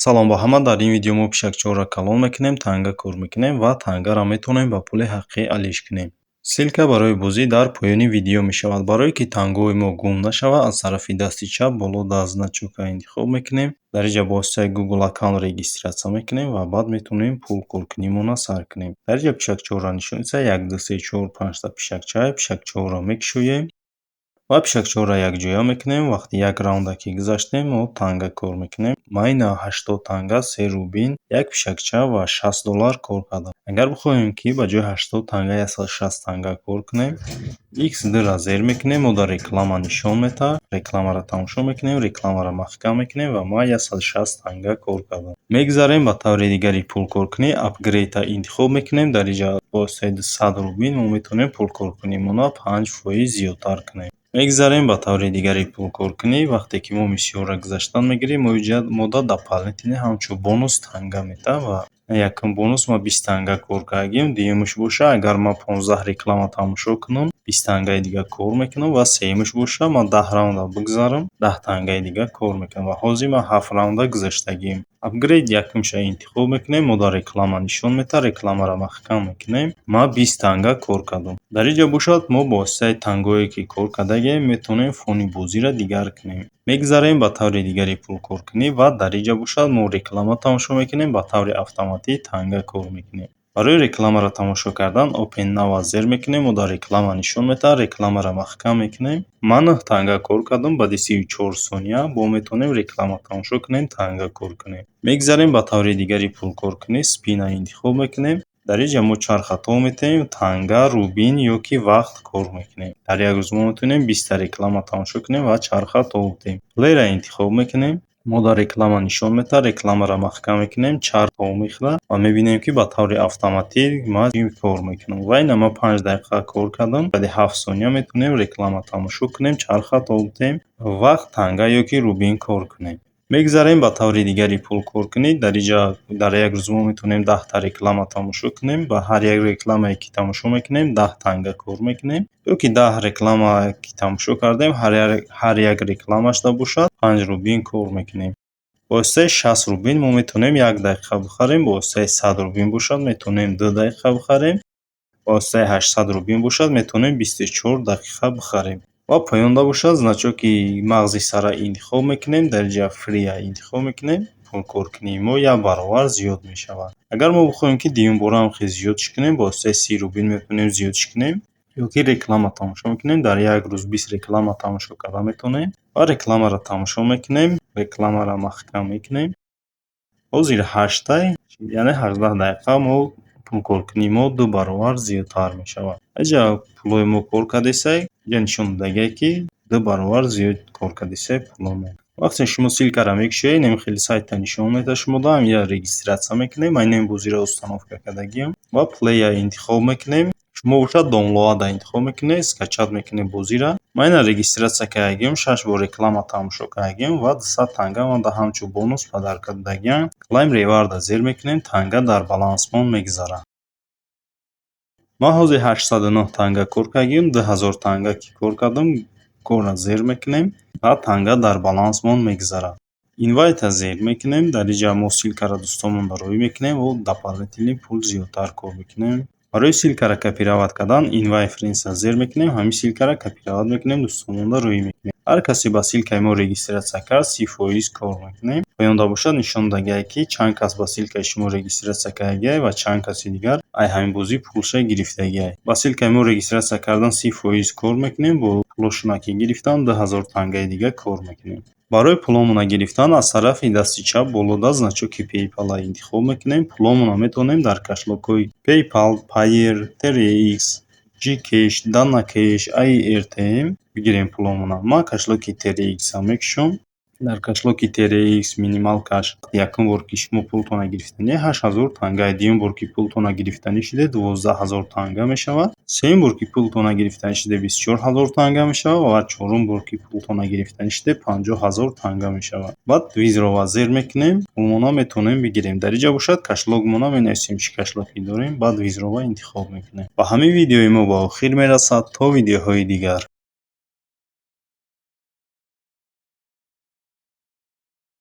Салом, ба ҳама. Дар ин видео мо пишакчаҳоро калон мекунем, танга кор мекунем ва тангаро метавонем ба пули ҳақиқӣ алиш кунем. Силка барои бозӣ дар поёни видео мешавад. Барое ки тангаҳои мо гум нашавад, аз тарафи дасти чап боло даст значокка интихоб мекунем. Дар инҷа бо воситаи Google аккаунт регистратсия мекунем ва баъд метавонем пул коркунимона сар кунем. Дар инҷа пишакчаҳоро нишон дида 1, 2, 3, 4, 5 та пишакчаҳоро мекушоем ва пишакчаҳоро якҷоя мекунем. Вақти як раунда ки гузаштем, мо танга кор мекунем. Ман ина 80 танга, 3 рубин, як пишакча ва $60 кор кардам. Агар бихоҳем ки ба ҷои 80 танга 160 танга кор кунем, X2-ро зер мекунем, мо дар реклама нишон метавад. Рекламаро тамошо мекунем, рекламаро маҳкам мекунем ва ман 160 танга кор кардам. Мегзарем ба таври дигари пулкоркунӣ, апгрейдро интихоб мекунем. Дар инҷа бо воситаи 100 рубин мо метавонем пулкоркунимона 5% зиёдтар кунем. Мегзарем ба таври дигари пулкоркунӣ. Вақте ки мо мисёрро гузаштан мегирем, мо дополнительно ҳамчун бонус танга метавад ва якум бонус ма 20 танга кор кардагим. Дуюмаш боша, агар ман 15 реклама тамошо кунам, 20 тангаи дига кор мекунам ва сеюмаш боша, ман 10 раунда бигзарам, 10 тангаи дига кор мекунам ва ҳозир ман 7 раунда гузаштагим. Апгрейд якумша интихоб мекунем, мо дар реклама нишон метавад, рекламаро маҳкам мекунем. Ман 20 танга кор кардам. Дар инҷа бошад, мо бо воситаи тангаҳое ки кор кардагем метавонем фони бозиро дигар кунем. Мегзарем ба таври дигари пулкоркунӣ ва дар инҷа бошад, мо реклама тамошо мекунем, ба таври автоматӣ танга кор мекунем. Барои рекламаро тамошо кардан Open Now зер мекунем, мо дар реклама нишон метавад, рекламаро маҳкам мекунем. Ман 9 танга кор кардам, баъди 34 сония бо метавонем реклама тамошо кунем, танга кор кунем. Мегзарем ба таври дигари пулкоркунӣ, Spin-а интихоб мекунем. Дар инҷа мо чархато метавонем танга, рубин ё ки вақт кор мекунем. Дар як рӯз мо метавонем 20 та реклама тамошо кунем ва чархато бутем. Play-ро интихоб мекунем. Мо дар реклама нишон метавад, рекламаро маҳкам мекунем, чархо мехӯрад ва мебинем ки ба таври автоматик ман кор мекунам. Ва ина ман 5 дақиқа кор кардам. Баъди 7 сония метавонем реклама тамошо кунем, чархато бутем, вақт танга ё ки рубин кор кунем. Мегзарем ба таври дигари пулкоркунӣ. Дар инҷа дар як рӯз мо метавонем 10 та реклама тамошо кунем. Ба ҳар як рекламае ки тамошо мекунем 10 танга кор мекунем. ё ки 10 реклама ки тамошо кардем, ҳар як рекламашда бошад 5 рубин кор мекунем. Бо воситаи 60 рубин мо метавонем 1 дақиқа бихарем. Бо воситаи 100 рубин бошад, метавонем 2 дақиқа бихарем. Бо воситаи 800 рубин бошад, метавонем 24 дақиқа бихарем. ва поёнда бошад, значоки мағзи сара интихоб мекунем. Дар инҷа Free-а интихоб мекунем. Пулкоркунии мо 1 баробар зиёд мешавад. Агар мо бихоҳем ки дуюм бора ҳам хеле зиёдш кунем, бо воситаи 30 рубин метавонем зиёдш кунем ё ки реклама тамошо мекунем. Дар як рӯз 20 реклама тамошо карда метавонем ва рекламаро тамошо мекунем, рекламаро маҳкам мекунем. ҳозир 8 та, яъне 18 дақиқа мо пулкоркунии мо 2 баробар зиёдтар мешавад. Инҷа пулои мо кор кардесай, инҷа нишон додагае ки 2 баробар зиёд кор кардесай пуломо. Вақте шумо силкаро мекушоед, нем хеле сайта нишон медиҳад шумо дам, я регистратсия мекунем. Ман нем бозиро установка кардагиам ва Play-а интихоб мекунем. Шумо бошад Download-а интихоб мекунед, скачат мекунед бозиро. Ман ина регистратсия кардагиам, 6 бор реклама тамошо кардагиам ва 200 танга ман ҳамчун бонус падарка додагиам. Claim Reward-а зер мекунем, танга дар балансмон мегзарад. Ман ҳозир 809 танга кор кардагим, 2000 танга ки кор кардам, корро зер мекунем ва танга дар балансмон мегзарад. Invite-а зер мекунем. Дар инҷа мо силкаро дӯстонмонда роӣ мекунем ва дополнительни пул зиёдтар кор мекунем. Барои силкаро копировать кардан Invite Friends-а зер мекунем. Ҳамин силкаро копировать мекунем, дӯстонмонда роӣ мекунем. Ҳар касе ба силкаи мо регистратсия кард 30% кор мекунем. Поёнда бошад, нишон додагае ки чанд кас ба силкаи шумо регистратсия кардагиае ва чанд каси дигар ай ҳамин бозӣ пулша гирифтагиае. Ба силкаи мо регистратсия кардан 30% кор мекунем. Бо пулошона ки гирифтам 2000 тангаи дига кор мекунем. Барои пуломона гирифтан аз тарафи дасти чап боло даст значоки PayPal-а интихоб мекунем. Пуломона метавонем дар кашлокҳои PayPal, Payeer, 3x, Gcash, Dana Cash, AirTM бигирем пуломона. Ман кашлоки 3x-а мекушам. Дар кашлоки 3x минимал каш якум бор ки шумо пултона гирифтанӣ 8000 танга, дуюм бор ки пултона гирифтанӣ шуде 12000 танга мешавад, сеюм бор ки пултона гирифтанӣ шуде 24000 танга мешавад ва чорум бор ки пултона гирифтанӣ шуде 50000 танга мешавад. Баъд Withdraw зер мекунем, пулмона метавонем бигирем. Дар инҷа бошад кашлогмона менависем чӣ кашлоки дорем, баъд Withdraw интихоб мекунем. Ба ҳамин видеои мо ба охир мерасад. То видеоҳои дигар.